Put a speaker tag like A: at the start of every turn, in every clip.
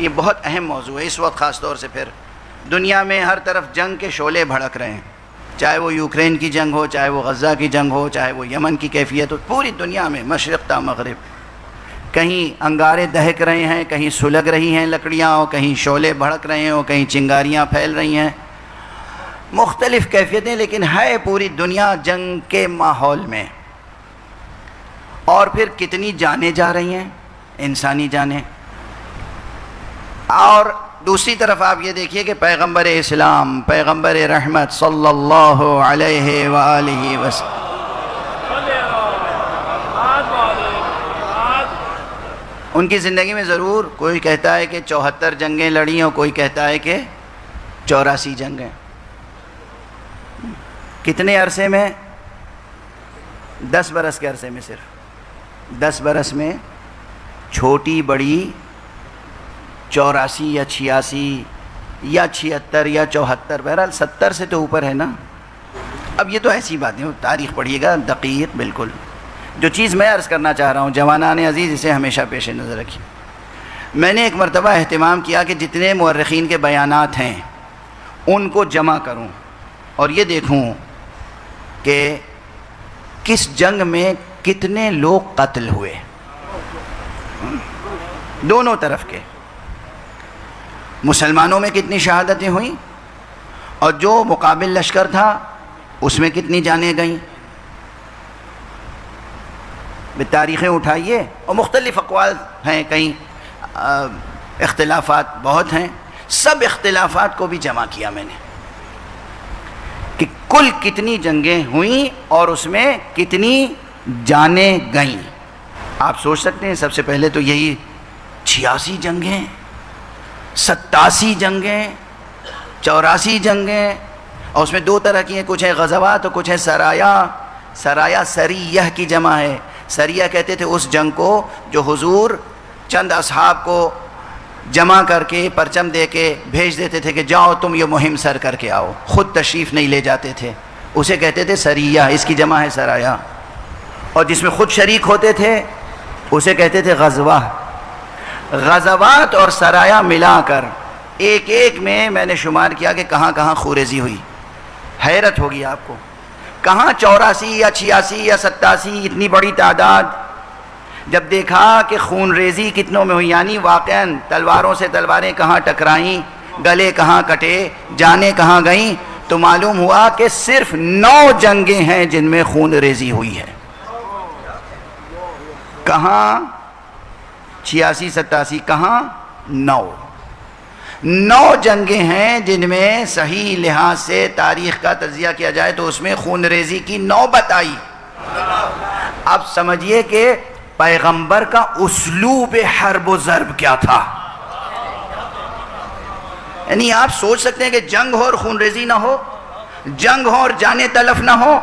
A: یہ بہت اہم موضوع ہے اس وقت، خاص طور سے پھر دنیا میں ہر طرف جنگ کے شعلے بھڑک رہے ہیں، چاہے وہ یوکرین کی جنگ ہو، چاہے وہ غزہ کی جنگ ہو، چاہے وہ یمن کی کیفیت ہو، پوری دنیا میں مشرق تا مغرب کہیں انگارے دہک رہے ہیں، کہیں سلگ رہی ہیں لکڑیاں، اور کہیں شعلے بھڑک رہے ہیں، اور کہیں چنگاریاں پھیل رہی ہیں، مختلف کیفیتیں، لیکن ہے پوری دنیا جنگ کے ماحول میں۔ اور پھر کتنی جانیں جا رہی ہیں، انسانی جانیں۔ اور دوسری طرف آپ یہ دیکھیے کہ پیغمبر اسلام، پیغمبر رحمت صلی اللہ علیہ وآلہ وسلم ان کی زندگی میں ضرور کوئی کہتا ہے کہ 74 جنگیں لڑیں، اور کوئی کہتا ہے کہ 84 جنگیں۔ کتنے عرصے میں؟ 10 برس کے عرصے میں، صرف 10 برس میں چھوٹی بڑی 84 یا 86 یا 76 یا 74، بہرحال 70 سے تو اوپر ہے نا۔ اب یہ تو ایسی باتیں، تاریخ پڑھیے گا دقیق بالکل۔ جو چیز میں عرض کرنا چاہ رہا ہوں جوانان عزیز، اسے ہمیشہ پیش نظر رکھیں۔ میں نے ایک مرتبہ اہتمام کیا کہ جتنے مورخین کے بیانات ہیں ان کو جمع کروں اور یہ دیکھوں کہ کس جنگ میں کتنے لوگ قتل ہوئے، دونوں طرف کے، مسلمانوں میں کتنی شہادتیں ہوئیں، اور جو مقابل لشکر تھا اس میں کتنی جانیں گئیں۔ تاریخیں اٹھائیے، اور مختلف اقوال ہیں، کہیں اختلافات بہت ہیں، سب اختلافات کو بھی جمع کیا میں نے کہ کل کتنی جنگیں ہوئیں اور اس میں کتنی جانیں گئیں۔ آپ سوچ سکتے ہیں، سب سے پہلے تو یہی 86 جنگیں، 87 جنگیں، 84 جنگیں، اور اس میں دو طرح کی ہیں، کچھ ہے غزوات اور کچھ ہے سرایا۔ سرایا سریہ کی جمع ہے۔ سریہ کہتے تھے اس جنگ کو جو حضور چند اصحاب کو جمع کر کے پرچم دے کے بھیج دیتے تھے کہ جاؤ تم یہ مہم سر کر کے آؤ، خود تشریف نہیں لے جاتے تھے، اسے کہتے تھے سریہ، اس کی جمع ہے سرایا۔ اور جس میں خود شریک ہوتے تھے اسے کہتے تھے غزوہ۔ غزوات اور سرایا ملا کر ایک ایک میں نے شمار کیا کہ کہاں کہاں خونریزی ہوئی۔ حیرت ہوگی آپ کو، کہاں 84 یا 86 یا 87 اتنی بڑی تعداد۔ جب دیکھا کہ خون ریزی کتنوں میں ہوئی، یعنی واقعاً تلواروں سے تلواریں کہاں ٹکرائیں، گلے کہاں کٹے، جانیں کہاں گئیں، تو معلوم ہوا کہ صرف 9 جنگیں ہیں جن میں خون ریزی ہوئی ہے۔ کہاں 86 87، کہاں 9 جنگیں ہیں جن میں صحیح لحاظ سے تاریخ کا تجزیہ کیا جائے تو اس میں خون ریزی کی نوبت آئی۔ اب سمجھیے کہ پیغمبر کا اسلوب حرب و ضرب کیا تھا۔ یعنی آپ سوچ سکتے ہیں کہ جنگ ہو اور خون ریزی نہ ہو، جنگ ہو اور جانیں تلف نہ ہو،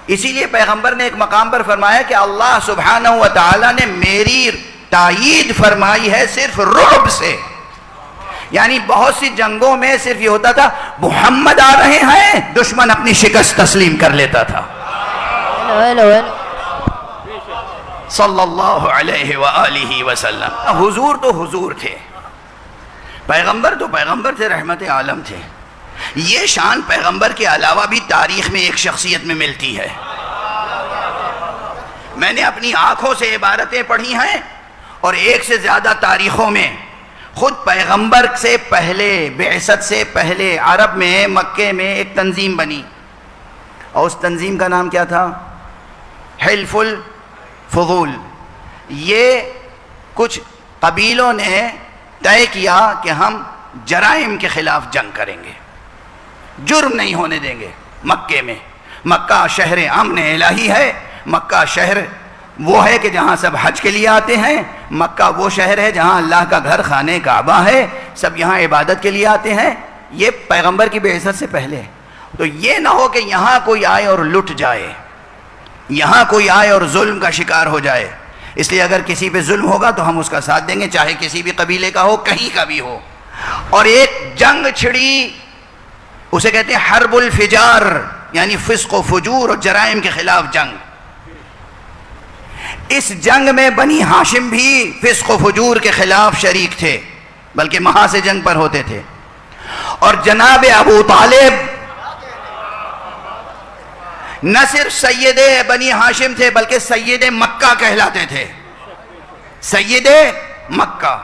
A: اسی لیے پیغمبر نے ایک مقام پر فرمایا کہ اللہ سبحانہ و تعالی نے میری تائید فرمائی ہے صرف رعب سے۔ یعنی بہت سی جنگوں میں صرف یہ ہوتا تھا محمد آ رہے ہیں، دشمن اپنی شکست تسلیم کر لیتا تھا۔ صلی اللہ علیہ وآلہ وسلم۔ حضور تو حضور تھے، پیغمبر تو پیغمبر تھے، رحمت عالم تھے۔ یہ شان پیغمبر کے علاوہ بھی تاریخ میں ایک شخصیت میں ملتی ہے۔ میں نے اپنی آنکھوں سے عبارتیں پڑھی ہیں، اور ایک سے زیادہ تاریخوں میں خود پیغمبر سے پہلے، بعثت سے پہلے عرب میں، مکے میں ایک تنظیم بنی، اور اس تنظیم کا نام کیا تھا؟ حلف الفضول۔ یہ کچھ قبیلوں نے طے کیا کہ ہم جرائم کے خلاف جنگ کریں گے، جرم نہیں ہونے دیں گے مکے میں۔ مکہ شہر امن الہی ہے، مکہ شہر وہ ہے کہ جہاں سب حج کے لیے آتے ہیں، مکہ وہ شہر ہے جہاں اللہ کا گھر خانہ کعبہ ہے، سب یہاں عبادت کے لیے آتے ہیں۔ یہ پیغمبر کی بعثت سے پہلے۔ تو یہ نہ ہو کہ یہاں کوئی آئے اور لٹ جائے، یہاں کوئی آئے اور ظلم کا شکار ہو جائے۔ اس لیے اگر کسی پہ ظلم ہوگا تو ہم اس کا ساتھ دیں گے، چاہے کسی بھی قبیلے کا ہو، کہیں کا بھی ہو۔ اور ایک جنگ چھڑی، اسے کہتے ہیں حرب الفجار، یعنی فسق و فجور اور جرائم کے خلاف جنگ۔ اس جنگ میں بنی ہاشم بھی فسق و فجور کے خلاف شریک تھے، بلکہ محاذ جنگ پر ہوتے تھے، اور جناب ابو طالب نہ صرف سید بنی ہاشم تھے بلکہ سید مکہ کہلاتے تھے، سید مکہ،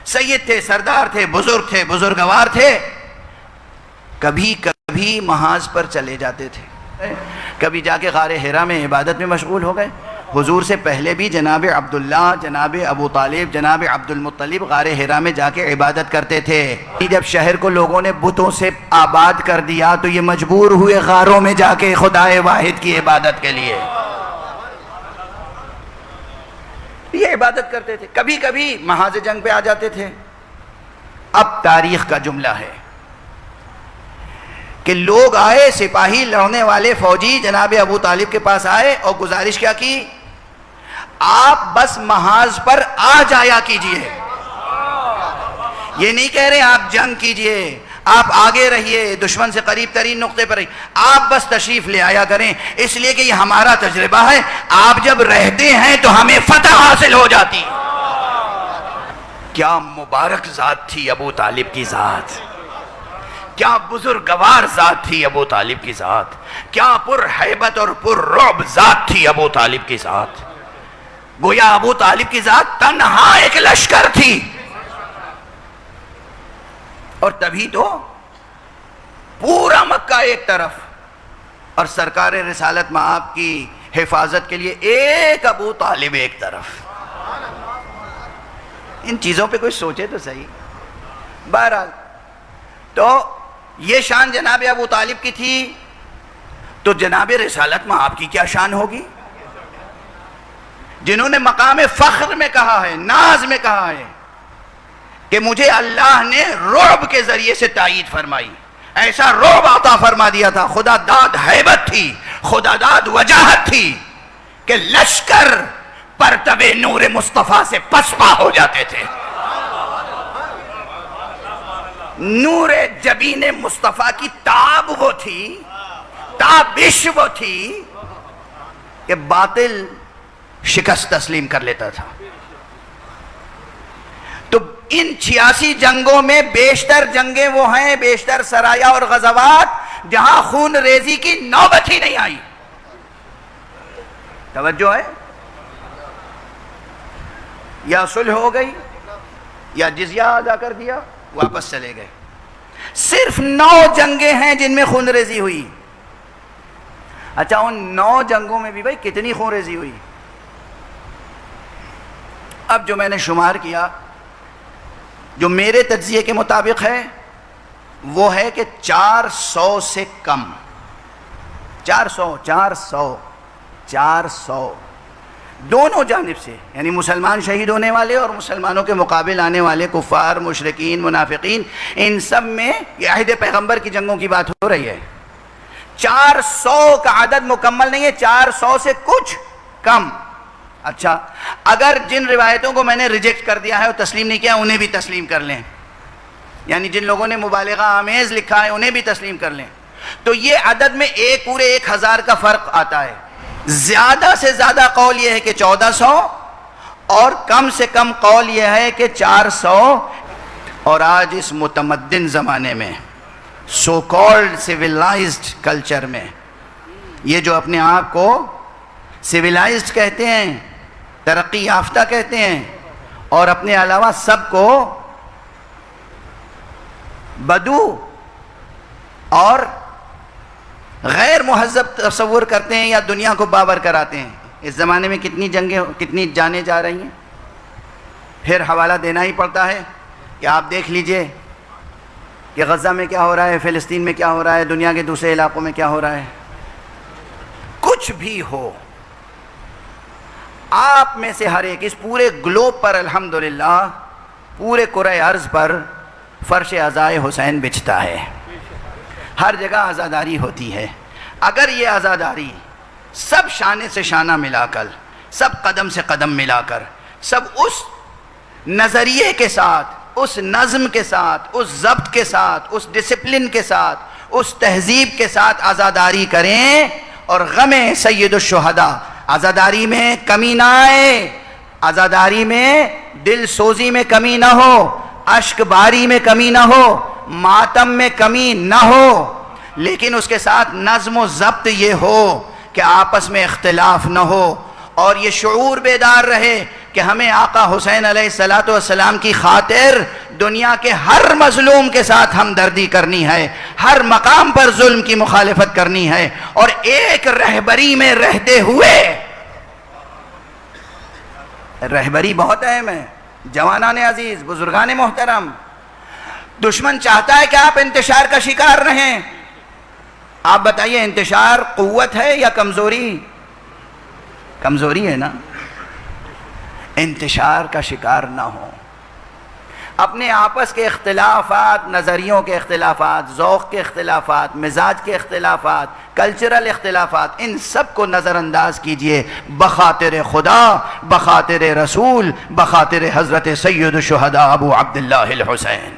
A: سید تھے، سردار تھے، بزرگ تھے، بزرگوار تھے، کبھی کبھی محاذ پر چلے جاتے تھے، کبھی جا کے غار حرا میں عبادت میں مشغول ہو گئے۔ حضور سے پہلے بھی جناب عبداللہ، جناب ابو طالب، جناب عبد المطلب غار حرا میں جا کے عبادت کرتے تھے۔ جب شہر کو لوگوں نے بتوں سے آباد کر دیا تو یہ مجبور ہوئے غاروں میں جا کے خدائے واحد کی عبادت کے لیے، یہ عبادت کرتے تھے، کبھی کبھی محاذ جنگ پہ آ جاتے تھے۔ اب تاریخ کا جملہ ہے کہ لوگ آئے، سپاہی لڑنے والے فوجی جناب ابو طالب کے پاس آئے اور گزارش کیا کی، آپ بس محاذ پر آ جایا کیجئے، یہ نہیں کہہ رہے آپ جنگ کیجئے، آپ آگے رہیے، دشمن سے قریب ترین نقطے پر رہیے، آپ بس تشریف لے آیا کریں، اس لیے کہ یہ ہمارا تجربہ ہے، آپ جب رہتے ہیں تو ہمیں فتح حاصل ہو جاتی۔ کیا مبارک ذات تھی ابو طالب کی ذات، کیا بزرگوار ذات تھی ابو طالب کی ذات، کیا پر ہیبت اور پر رعب ذات تھی ابو طالب کی ذات۔ گویا ابو طالب کی ذات تنہا ایک لشکر تھی، اور تبھی تو پورا مکہ ایک طرف اور سرکار رسالت مآب کی حفاظت کے لیے ایک ابو طالب ایک طرف۔ ان چیزوں پہ کوئی سوچے تو صحیح۔ بہرحال تو یہ شان جناب ابو طالب کی تھی، تو جناب رسالت مآب کی کیا شان ہوگی، جنہوں نے مقام فخر میں کہا ہے، ناز میں کہا ہے کہ مجھے اللہ نے رعب کے ذریعے سے تائید فرمائی، ایسا رعب عطا فرما دیا تھا، خدا داد ہیبت تھی، خدا داد وجاہت تھی کہ لشکر پرتب نور مصطفیٰ سے پسپا ہو جاتے تھے۔ نور جبین مصطفیٰ کی تاب وہ تھی، تابش وہ تھی کہ باطل شکست تسلیم کر لیتا تھا۔ تو ان 86 جنگوں میں بیشتر جنگیں وہ ہیں، بیشتر سرایا اور غزوات جہاں خون ریزی کی نوبت ہی نہیں آئی۔ توجہ ہے، یا صلح ہو گئی یا جزیہ ادا کر دیا، واپس چلے گئے۔ صرف 9 جنگیں ہیں جن میں خون ریزی ہوئی۔ اچھا، ان 9 جنگوں میں بھی بھائی کتنی خون ریزی ہوئی؟ اب جو میں نے شمار کیا، جو میرے تجزیے کے مطابق ہے، وہ ہے کہ 400 سے کم، 400 دونوں جانب سے، یعنی مسلمان شہید ہونے والے اور مسلمانوں کے مقابل آنے والے کفار، مشرکین، منافقین، ان سب میں یہ عہد پیغمبر کی جنگوں کی بات ہو رہی ہے۔ 400 کا عدد مکمل نہیں ہے، 400 سے کچھ کم۔ اچھا، اگر جن روایتوں کو میں نے ریجیکٹ کر دیا ہے اور تسلیم نہیں کیا، انہیں بھی تسلیم کر لیں، یعنی جن لوگوں نے مبالغہ آمیز لکھا ہے انہیں بھی تسلیم کر لیں، تو یہ عدد میں پورے 1000 کا فرق آتا ہے۔ زیادہ سے زیادہ قول یہ ہے کہ 1400 اور کم سے کم قول یہ ہے کہ 400۔ اور آج اس متمدن زمانے میں، سو کالڈ سیولائزڈ کلچر میں، یہ جو اپنے آپ کو سیولائزڈ کہتے ہیں، ترقی یافتہ کہتے ہیں، اور اپنے علاوہ سب کو بدو اور غیر مہذب تصور کرتے ہیں یا دنیا کو باور کراتے ہیں، اس زمانے میں کتنی جنگیں، کتنی جانیں جا رہی ہیں۔ پھر حوالہ دینا ہی پڑتا ہے کہ آپ دیکھ لیجئے کہ غزہ میں کیا ہو رہا ہے، فلسطین میں کیا ہو رہا ہے، دنیا کے دوسرے علاقوں میں کیا ہو رہا ہے۔ کچھ بھی ہو، آپ میں سے ہر ایک اس پورے گلوب پر الحمدللہ، پورے کرۂ ارض پر فرش عزائے حسین بچھتا ہے، ہر جگہ عزاداری ہوتی ہے۔ اگر یہ عزاداری سب شانے سے شانہ ملا کر، سب قدم سے قدم ملا کر، سب اس نظریے کے ساتھ، اس نظم کے ساتھ، اس ضبط کے ساتھ، اس ڈسپلن کے ساتھ، اس تہذیب کے ساتھ عزاداری کریں اور غم سید الشہداء عزاداری میں کمی نہ آئے، عزاداری میں دل سوزی میں کمی نہ ہو، اشک باری میں کمی نہ ہو، ماتم میں کمی نہ ہو، لیکن اس کے ساتھ نظم و ضبط یہ ہو کہ آپس میں اختلاف نہ ہو، اور یہ شعور بیدار رہے کہ ہمیں آقا حسین علیہ السلام کی خاطر دنیا کے ہر مظلوم کے ساتھ ہمدردی کرنی ہے، ہر مقام پر ظلم کی مخالفت کرنی ہے، اور ایک رہبری میں رہتے ہوئے، رہبری بہت اہم ہے جوانان عزیز، بزرگان محترم۔ دشمن چاہتا ہے کہ آپ انتشار کا شکار رہیں، آپ بتائیے انتشار قوت ہے یا کمزوری؟ کمزوری ہے نا۔ انتشار کا شکار نہ ہو، اپنے آپس کے اختلافات، نظریوں کے اختلافات، ذوق کے اختلافات، مزاج کے اختلافات، کلچرل اختلافات، ان سب کو نظر انداز کیجئے بخاطر خدا، بخاطر رسول، بخاطر حضرت سید الشہداء ابو عبداللہ الحسین۔